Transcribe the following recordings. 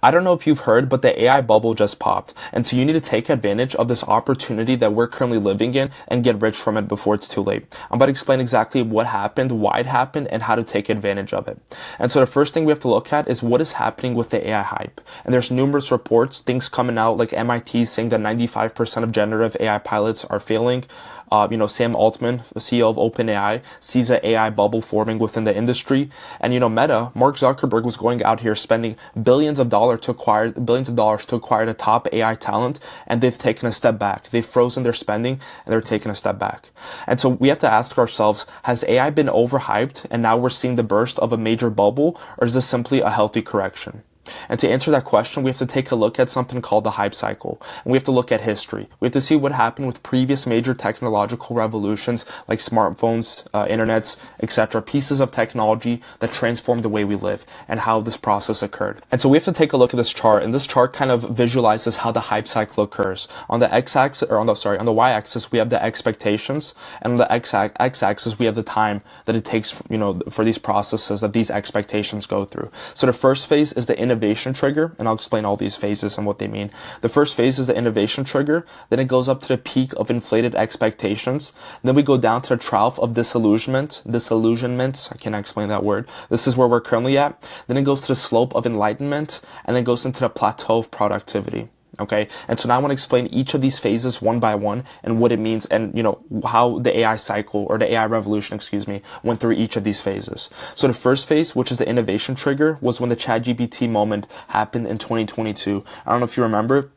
I don't know if you've heard, but the AI bubble just popped. And so you need to take advantage of this opportunity that we're currently living in and get rich from it before it's too late. I'm about to explain exactly what happened, why it happened, and how to take advantage of it. And so the first thing we have to look at is what is happening with the AI hype. And there's numerous reports, things coming out like MIT saying that 95% of generative AI pilots are failing. Sam Altman, the CEO of OpenAI, sees an AI bubble forming within the industry. And, Meta, Mark Zuckerberg was going out here spending billions of dollars to acquire the top AI talent, and they've taken a step back. They've frozen their spending, and they're taking a step back. And so we have to ask ourselves, has AI been overhyped, and now we're seeing the burst of a major bubble, or is this simply a healthy correction? And to answer that question, we have to take a look at something called the hype cycle. And we have to look at history. We have to see what happened with previous major technological revolutions like smartphones, internets, etc., pieces of technology that transformed the way we live and how this process occurred. And so we have to take a look at this chart, and this chart kind of visualizes how the hype cycle occurs. On the x-axis, or on the y-axis, we have the expectations, and on the x-axis, we have the time that it takes, for these processes that these expectations go through. So the first phase is the innovation trigger, and I'll explain all these phases and what they mean. The first phase is the innovation trigger, then it goes up to the peak of inflated expectations, then we go down to the trough of disillusionment, I cannot explain that word. This is where we're currently at. Then it goes to the slope of enlightenment, and then goes into the plateau of productivity. Okay, and so now I want to explain each of these phases one by one and what it means, and how the AI cycle, or the AI revolution, went through each of these phases. So the first phase, which is the innovation trigger, was when the ChatGPT moment happened in 2022. I don't know if you remember,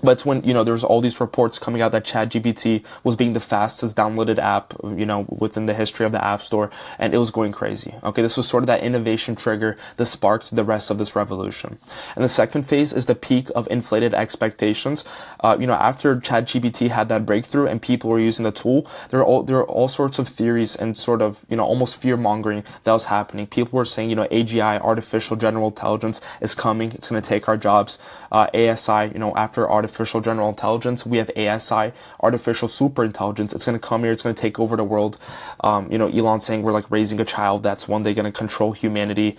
but it's when, there's all these reports coming out that ChatGPT was being the fastest downloaded app, within the history of the App Store, and it was going crazy. Okay, this was sort of that innovation trigger that sparked the rest of this revolution. And the second phase is the peak of inflated expectations. After ChatGPT had that breakthrough and people were using the tool, there were all sorts of theories and sort of, almost fear-mongering that was happening. People were saying, AGI, artificial general intelligence, is coming. It's going to take our jobs. ASI, after artificial general intelligence, we have ASI, artificial super intelligence. It's going to come here. It's going to take over the world. Elon saying we're like raising a child that's one day going to control humanity.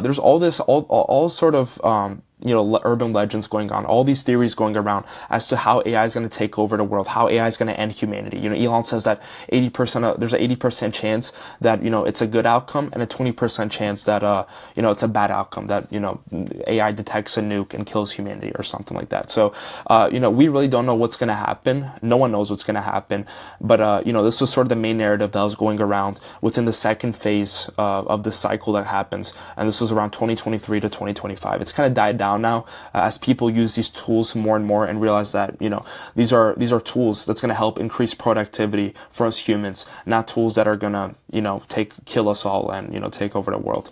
There's all sort of, urban legends going on, all these theories going around as to how AI is going to take over the world, how AI is going to end humanity. Elon says that there's an 80% chance that, it's a good outcome, and a 20% chance that, it's a bad outcome, that, AI detects a nuke and kills humanity or something like that. So, we really don't know what's going to happen. No one knows what's going to happen. But, this was sort of the main narrative that was going around within the second phase of the cycle that happens. And this was around 2023 to 2025. It's kind of died down now as people use these tools more and more and realize that these are tools that's going to help increase productivity for us humans, not tools that are going to kill us all and take over the world.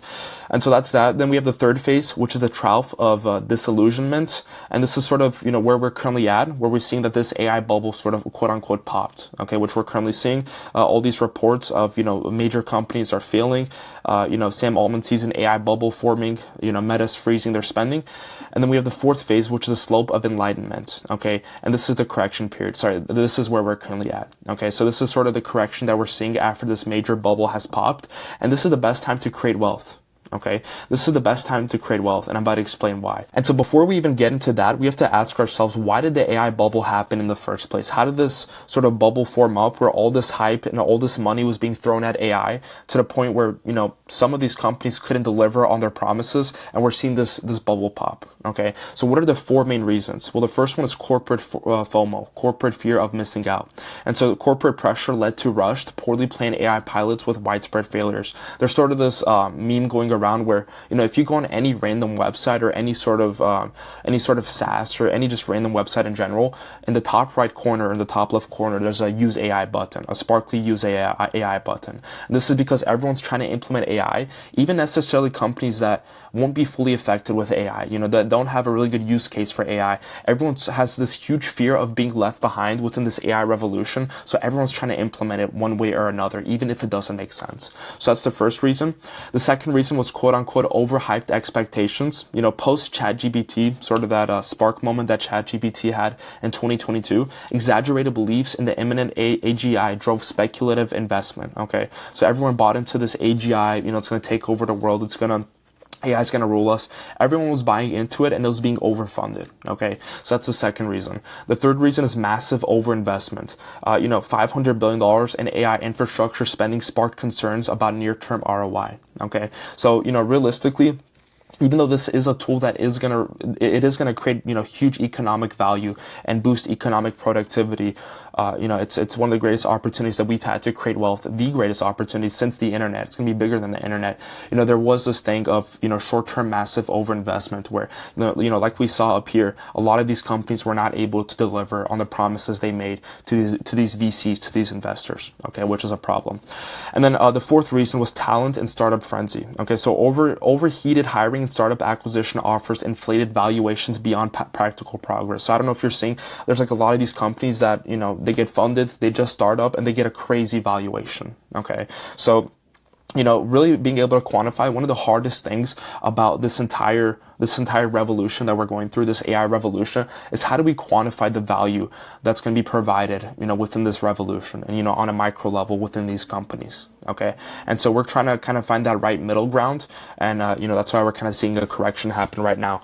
And so that's that. Then we have the third phase, which is the trough of disillusionment, and this is sort of where we're currently at, where we're seeing that this AI bubble sort of quote unquote popped. Okay, which we're currently seeing all these reports of major companies are failing. Sam Altman sees an AI bubble forming. Meta's freezing their spending. And then we have the fourth phase, which is the slope of enlightenment. Okay, and this is the correction period. This is where we're currently at. Okay, so this is sort of the correction that we're seeing after this major bubble has popped, and this is the best time to create wealth. Okay, this is the best time to create wealth, and I'm about to explain why. And so before we even get into that, we have to ask ourselves, why did the AI bubble happen in the first place? How did this sort of bubble form up where all this hype and all this money was being thrown at AI to the point where, some of these companies couldn't deliver on their promises, and we're seeing this bubble pop? Okay, so what are the four main reasons? Well, the first one is corporate FOMO, corporate fear of missing out. And so corporate pressure led to rushed, poorly planned AI pilots with widespread failures. There's sort of this meme going around where, if you go on any random website or any sort of SaaS or any just random website in general, in the top right corner, in the top left corner, there's a use AI button, a sparkly use AI button. And this is because everyone's trying to implement AI, even necessarily companies that won't be fully affected with AI, that don't have a really good use case for AI. Everyone has this huge fear of being left behind within this AI revolution, so everyone's trying to implement it one way or another, even if it doesn't make sense. So that's the first reason. The second reason was quote-unquote overhyped expectations. Post ChatGPT, sort of that spark moment that ChatGPT had in 2022, exaggerated beliefs in the imminent AGI drove speculative investment. Okay, so everyone bought into this AGI, it's going to take over the world, it's going to AI is going to rule us. Everyone was buying into it and it was being overfunded. Okay. So that's the second reason. The third reason is massive overinvestment. $500 billion in AI infrastructure spending sparked concerns about near-term ROI. Okay. So, realistically, even though this is a tool that is gonna create huge economic value and boost economic productivity, it's one of the greatest opportunities that we've had to create wealth, the greatest opportunity since the internet. It's gonna be bigger than the internet. There was this thing of short-term massive overinvestment where like we saw up here, a lot of these companies were not able to deliver on the promises they made to these VCs, to these investors. Okay, which is a problem. And then the fourth reason was talent and startup frenzy. Okay, so overheated hiring and startup acquisition offers inflated valuations beyond practical progress. So I don't know if you're seeing, there's like a lot of these companies that, they get funded, they just start up and they get a crazy valuation. Okay. So, really being able to quantify, one of the hardest things about this entire revolution that we're going through, this AI revolution, is how do we quantify the value that's going to be provided, within this revolution and, on a micro level within these companies. Okay. And so we're trying to kind of find that right middle ground. And, that's why we're kind of seeing a correction happen right now,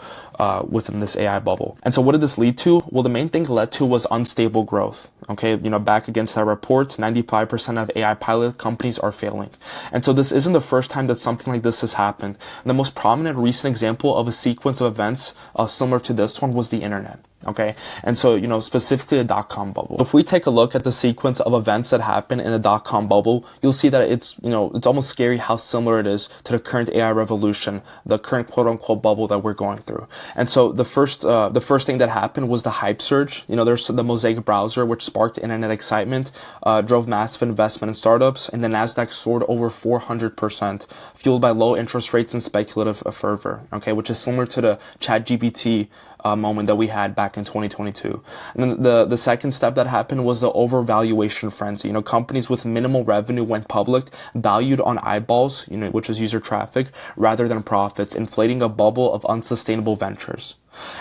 within this AI bubble. And so what did this lead to? Well, the main thing it led to was unstable growth. Okay. Back against that report, 95% of AI pilot companies are failing. And so this isn't the first time that something like this has happened. And the most prominent recent example of a sequence of events similar to this one was the internet. Okay. And so, specifically the dot-com bubble. If we take a look at the sequence of events that happened in the dot-com bubble, you'll see that it's almost scary how similar it is to the current AI revolution, the current quote unquote bubble that we're going through. And so the first thing that happened was the hype surge. There's the Mosaic browser, which sparked internet excitement, drove massive investment in startups, and the NASDAQ soared over 400%, fueled by low interest rates and speculative fervor. Okay. Which is similar to the ChatGPT moment that we had back in 2022. And then the second step that happened was the overvaluation frenzy. Companies with minimal revenue went public, valued on eyeballs, which is user traffic, rather than profits, inflating a bubble of unsustainable ventures.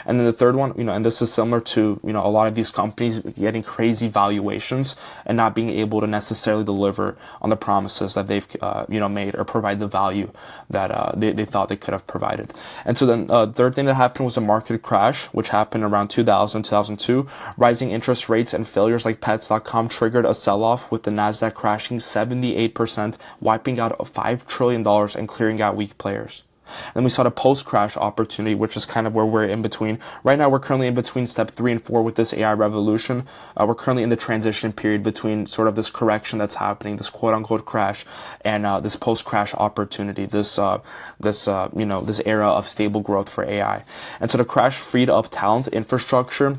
And then the third one, and this is similar to, a lot of these companies getting crazy valuations and not being able to necessarily deliver on the promises that they've, made or provide the value that they thought they could have provided. And so then the third thing that happened was a market crash, which happened around 2002. Rising interest rates and failures like Pets.com triggered a sell-off, with the NASDAQ crashing 78%, wiping out $5 trillion and clearing out weak players. Then we saw the post-crash opportunity, which is kind of where we're in between. Right now, we're currently in between step 3 and 4 with this AI revolution. We're currently in the transition period between sort of this correction that's happening, this quote-unquote crash, and this post-crash opportunity, this era of stable growth for AI. And so the crash freed up talent, infrastructure,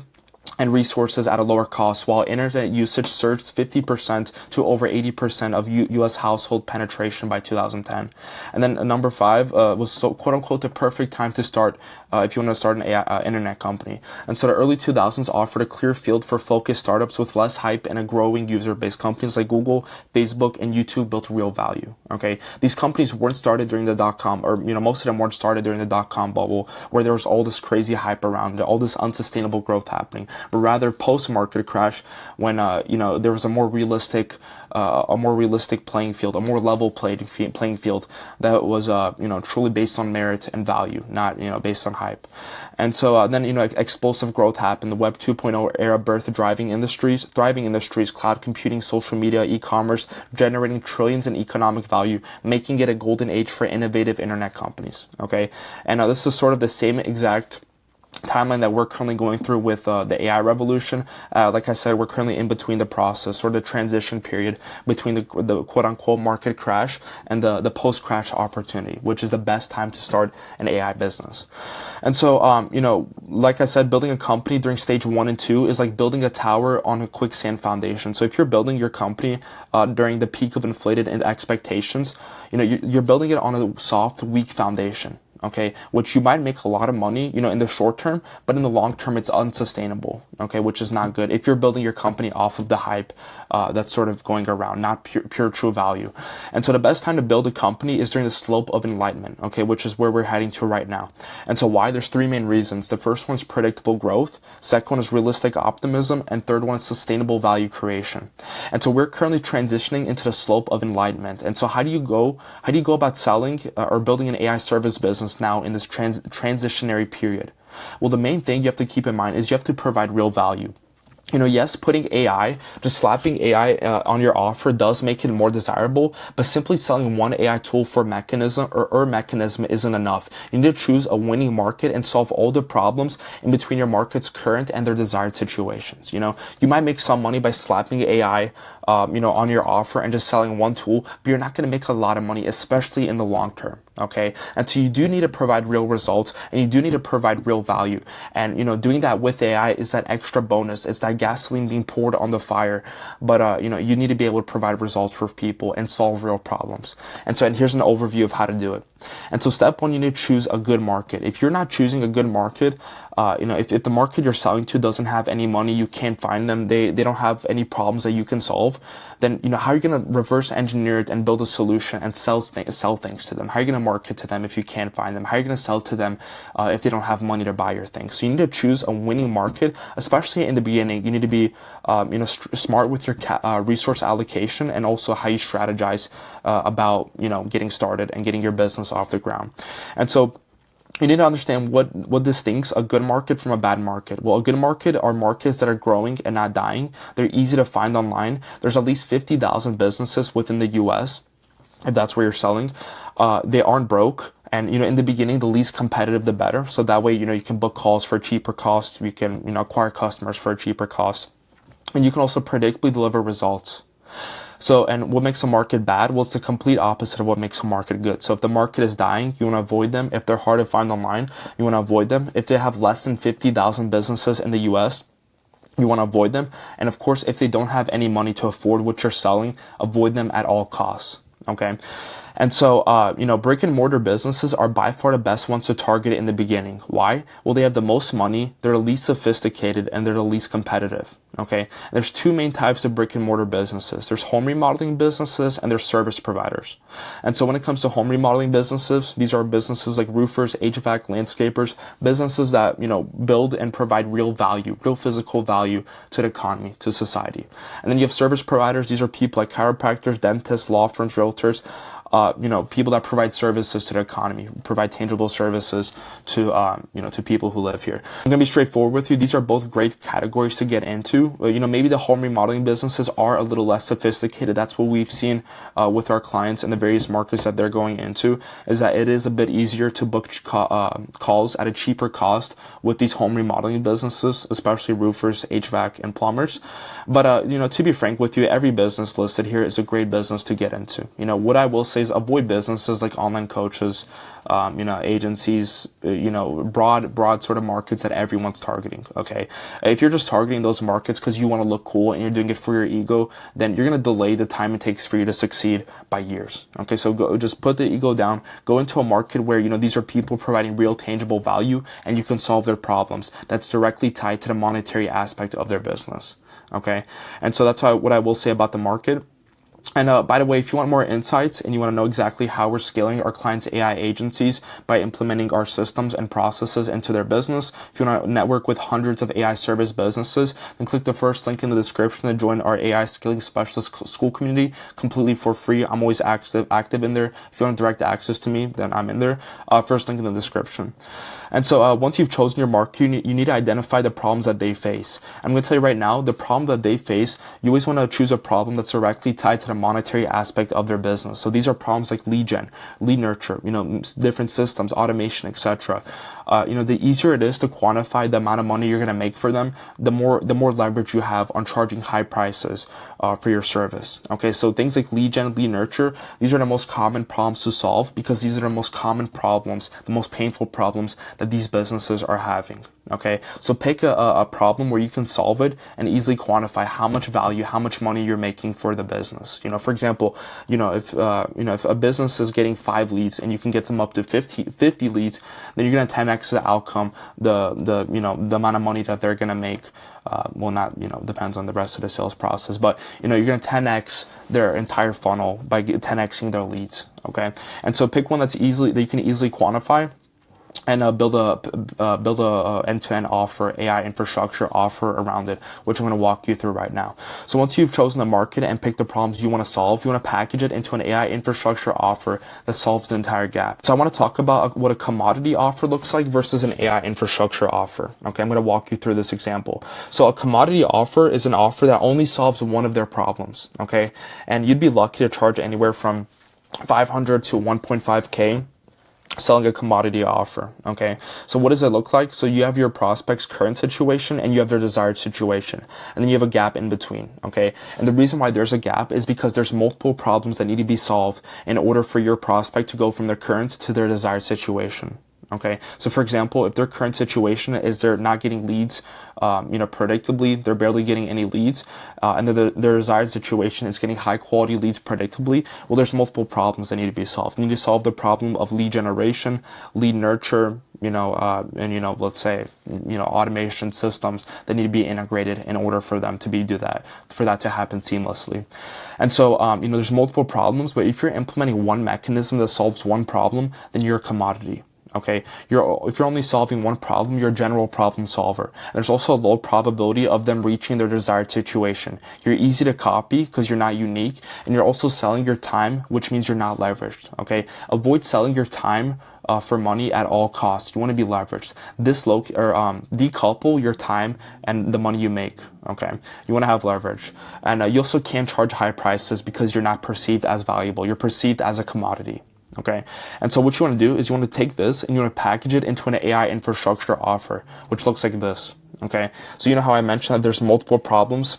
and resources at a lower cost, while internet usage surged 50% to over 80% of U.S. household penetration by 2010. And then number 5 was quote unquote the perfect time to start if you want to start an AI, internet company. And so the early 2000s offered a clear field for focused startups with less hype and a growing user base. Companies like Google, Facebook, and YouTube built real value. Okay, these companies weren't started during the dot-com, or most of them weren't started during the dot-com bubble, where there was all this crazy hype around it, all this unsustainable growth happening, but rather post-market crash, when there was a more realistic playing field, a more level playing field that was truly based on merit and value, not based on hype. And so then explosive growth happened. The Web 2.0 era birthed thriving industries, cloud computing, social media, e-commerce, generating trillions in economic value, making it a golden age for innovative internet companies. Okay, and this is sort of the same exact timeline that we're currently going through with the AI revolution. Like I said, we're currently in between the process, sort of the transition period between the quote-unquote market crash and the post-crash opportunity, which is the best time to start an AI business. And so, like I said, building a company during stage 1 and 2 is like building a tower on a quicksand foundation. So if you're building your company during the peak of inflated expectations, you're building it on a soft, weak foundation. Okay, which you might make a lot of money, in the short term, but in the long term, it's unsustainable. Okay, which is not good if you're building your company off of the hype that's sort of going around, not pure true value. And so the best time to build a company is during the slope of enlightenment. Okay, which is where we're heading to right now. And so why? There's 3 main reasons. The first one is predictable growth. Second one is realistic optimism, and third one is sustainable value creation. And so we're currently transitioning into the slope of enlightenment. And so how do you go about selling or building an AI service business business now in this transitionary period? Well, the main thing you have to keep in mind is you have to provide real value. Yes, putting AI, just slapping AI on your offer does make it more desirable, but simply selling one AI tool for mechanism or mechanism isn't enough. You need to choose a winning market and solve all the problems in between your market's current and their desired situations. You might make some money by slapping AI, on your offer and just selling one tool, but you're not going to make a lot of money, especially in the long term. Okay. And so you do need to provide real results and you do need to provide real value. And, doing that with AI is that extra bonus. It's that gasoline being poured on the fire. But, you need to be able to provide results for people and solve real problems. And here's an overview of how to do it. And so step one, you need to choose a good market. If you're not choosing a good market, if the market you're selling to doesn't have any money, you can't find them, they don't have any problems that you can solve, then, how are you going to reverse engineer it and build a solution and sell things to them? How are you going to market to them if you can't find them? How are you going to sell to them if they don't have money to buy your things? So you need to choose a winning market, especially in the beginning. You need to be, smart with your resource allocation and also how you strategize about, getting started and getting your business off the ground. And so you need to understand what distinguishes a good market from a bad market. Well, a good market are markets that are growing and not dying. They're easy to find online. There's at least 50,000 businesses within the US, if that's where you're selling. They aren't broke. And, in the beginning, the least competitive, the better. So that way, you can book calls for a cheaper cost. You can, acquire customers for a cheaper cost. And you can also predictably deliver results. So, and what makes a market bad? Well, it's the complete opposite of what makes a market good. So if the market is dying, you want to avoid them. If they're hard to find online, you want to avoid them. If they have less than 50,000 businesses in the US, you want to avoid them. And of course, if they don't have any money to afford what you're selling, avoid them at all costs. Okay. And so, brick and mortar businesses are by far the best ones to target in the beginning. Why? Well, they have the most money, they're the least sophisticated, and they're the least competitive. Okay. There's two main types of brick and mortar businesses. There's home remodeling businesses and there's service providers. And so when it comes to home remodeling businesses, these are businesses like roofers, HVAC, landscapers, businesses that, build and provide real value, real physical value to the economy, to society. And then you have service providers. These are people like chiropractors, dentists, law firms, realtors, people that provide services to the economy, provide tangible services to, to people who live here. I'm going to be straightforward with you. These are both great categories to get into. Maybe the home remodeling businesses are a little less sophisticated. That's what we've seen with our clients in the various markets that they're going into, is that it is a bit easier to book calls at a cheaper cost with these home remodeling businesses, especially roofers, HVAC, and plumbers. But, to be frank with you, every business listed here is a great business to get into. What I will say is avoid businesses like online coaches, agencies, broad sort of markets that everyone's targeting. Okay. If you're just targeting those markets because you want to look cool and you're doing it for your ego, then you're going to delay the time it takes for you to succeed by years. Okay. So just put the ego down, go into a market where, these are people providing real tangible value and you can solve their problems. That's directly tied to the monetary aspect of their business. Okay. And so that's what I will say about the market. And by the way, if you want more insights and you want to know exactly how we're scaling our clients' AI agencies by implementing our systems and processes into their business, if you want to network with hundreds of AI service businesses, then click the first link in the description to join our AI Scaling Specialist school community completely for free. I'm always active in there. If you want direct access to me, then I'm in there. First link in the description. And so once you've chosen your market, you need to identify the problems that they face. I'm going to tell you right now, the problem that they face, you always want to choose a problem that's directly tied to the monetary aspect of their business. So these are problems like lead gen, lead nurture, different systems, automation, etc. The easier it is to quantify the amount of money you're going to make for them, the more leverage you have on charging high prices for your service. Okay, so things like lead gen, lead nurture, these are the most common problems to solve because these are the most common problems, the most painful problems that these businesses are having. Okay, so pick a problem where you can solve it and easily quantify how much value, how much money you're making for the business. For example, if a business is getting 5 leads and you can get them up to 50 leads, then you're going to 10x the outcome, the amount of money that they're going to make. Depends on the rest of the sales process, but you're going to 10x their entire funnel by 10xing their leads. Okay, and so pick one that you can easily quantify. and build a end-to-end offer, AI infrastructure offer around it, which I'm going to walk you through right now. So once you've chosen the market and picked the problems you want to solve, you want to package it into an AI infrastructure offer that solves the entire gap. So I want to talk about what a commodity offer looks like versus an AI infrastructure offer. Okay, I'm going to walk you through this example. So a commodity offer is an offer that only solves one of their problems. Okay, and you'd be lucky to charge anywhere from 500 to 1.5K selling a commodity offer. Okay, so what does it look like? So you have your prospect's current situation and you have their desired situation, and then you have a gap in between. Okay, and the reason why there's a gap is because there's multiple problems that need to be solved in order for your prospect to go from their current to their desired situation. Okay, so for example, if their current situation is they're not getting leads, predictably, they're barely getting any leads, and their desired situation is getting high quality leads predictably, well, there's multiple problems that need to be solved. You need to solve the problem of lead generation, lead nurture, let's say, automation systems that need to be integrated in order for them to for that to happen seamlessly. And so, there's multiple problems, but if you're implementing one mechanism that solves one problem, then you're a commodity. Okay, if you're only solving one problem, you're a general problem solver. There's also a low probability of them reaching their desired situation. You're easy to copy because you're not unique, and you're also selling your time, which means you're not leveraged. Okay, avoid selling your time for money at all costs. You want to be leveraged. Decouple your time and the money you make. Okay, you want to have leverage, and you also can't charge high prices because you're not perceived as valuable. You're perceived as a commodity. Okay, and so what you want to do is you want to take this and you want to package it into an AI infrastructure offer, which looks like this. Okay, so you know how I mentioned that there's multiple problems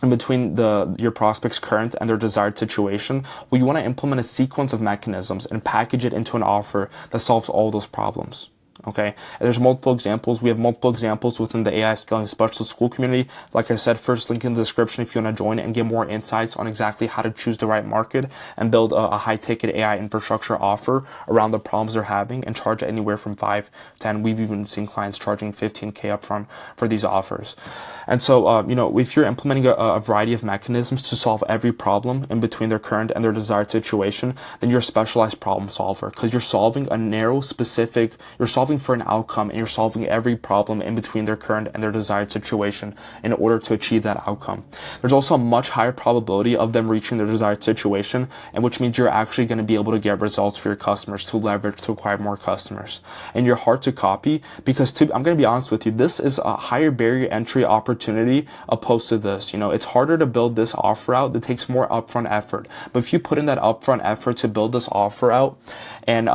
in between your prospect's current and their desired situation? Well, you want to implement a sequence of mechanisms and package it into an offer that solves all those problems. Okay, and there's multiple examples. We have multiple examples within the AI Scaling Specialist School community. Like I said, first link in the description if you want to join and get more insights on exactly how to choose the right market and build a high-ticket AI infrastructure offer around the problems they're having and charge anywhere from 5 to 10. We've even seen clients charging 15K upfront for these offers. And so, if you're implementing a variety of mechanisms to solve every problem in between their current and their desired situation, then you're a specialized problem solver because you're solving a narrow, specific, you're solving for an outcome and you're solving every problem in between their current and their desired situation in order to achieve that outcome. There's also a much higher probability of them reaching their desired situation, and which means you're actually going to be able to get results for your customers to leverage to acquire more customers. And you're hard to copy because I'm going to be honest with you, this is a higher barrier entry opportunity opposed to this. It's harder to build this offer out. It takes more upfront effort. But if you put in that upfront effort to build this offer out and,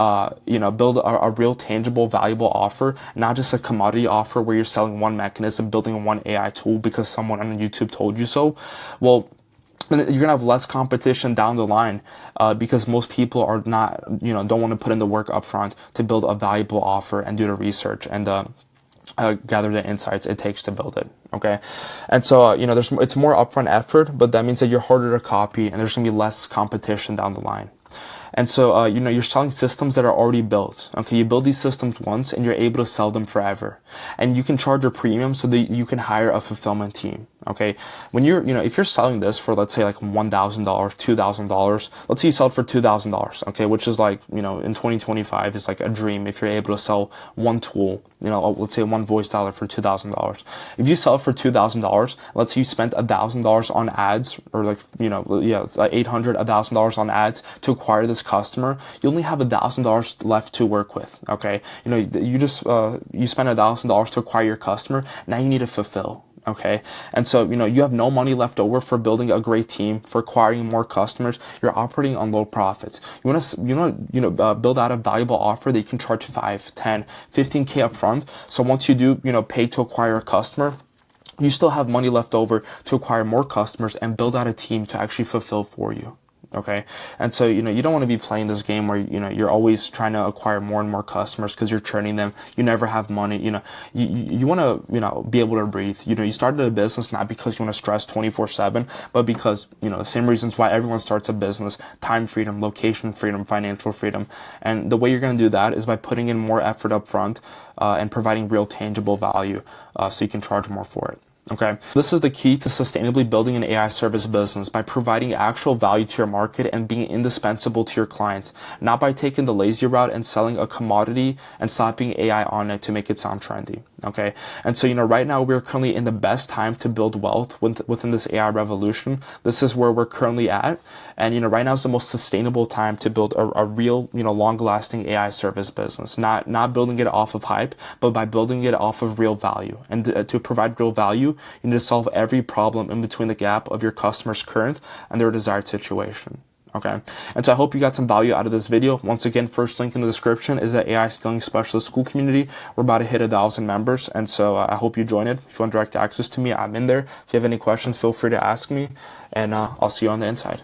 build a real tangible, valuable offer, not just a commodity offer where you're selling one mechanism, building one AI tool because someone on YouTube told you so, well, you're gonna have less competition down the line because most people are not, don't want to put in the work upfront to build a valuable offer and do the research and gather the insights it takes to build it. Okay, and so it's more upfront effort, but that means that you're harder to copy and there's gonna be less competition down the line. And so, you're selling systems that are already built. Okay, you build these systems once and you're able to sell them forever. And you can charge a premium so that you can hire a fulfillment team. Okay, when if you're selling this for, let's say, like $1,000, $2,000, let's say you sell it for $2,000, okay, which is like, in 2025 is like a dream if you're able to sell one tool, let's say one voice dialer for $2,000. If you sell it for $2,000, let's say you spent $1,000 on ads, or like, $800, $1,000 on ads to acquire this customer, you only have $1,000 left to work with. Okay, you spent $1,000 to acquire your customer. Now you need to fulfill. Okay, and so you have no money left over for building a great team, for acquiring more customers. You're operating on low profits. You want to build out a valuable offer that you can charge 5, 10, 15K upfront. So once you do pay to acquire a customer, you still have money left over to acquire more customers and build out a team to actually fulfill for you. Okay, and so you don't want to be playing this game where you're always trying to acquire more and more customers because you're churning them. You never have money. You want to be able to breathe. You started a business not because you want to stress 24/7, but because the same reasons why everyone starts a business: time freedom, location freedom, financial freedom. And the way you're going to do that is by putting in more effort up front and providing real tangible value so you can charge more for it. Okay, this is the key to sustainably building an AI service business by providing actual value to your market and being indispensable to your clients, not by taking the lazy route and selling a commodity and slapping AI on it to make it sound trendy. Okay, and so right now we're currently in the best time to build wealth within this AI revolution. This is where we're currently at, and right now is the most sustainable time to build a real long-lasting AI service business. Not building it off of hype, but by building it off of real value. And to provide real value, you need to solve every problem in between the gap of your customer's current and their desired situation. Okay, and so I hope you got some value out of this video. Once again, first link in the description is the AI Scaling Specialist School community. We're about to hit 1,000 members, and so I hope you join it. If you want direct access to me, I'm in there. If you have any questions, feel free to ask me, and I'll see you on the inside.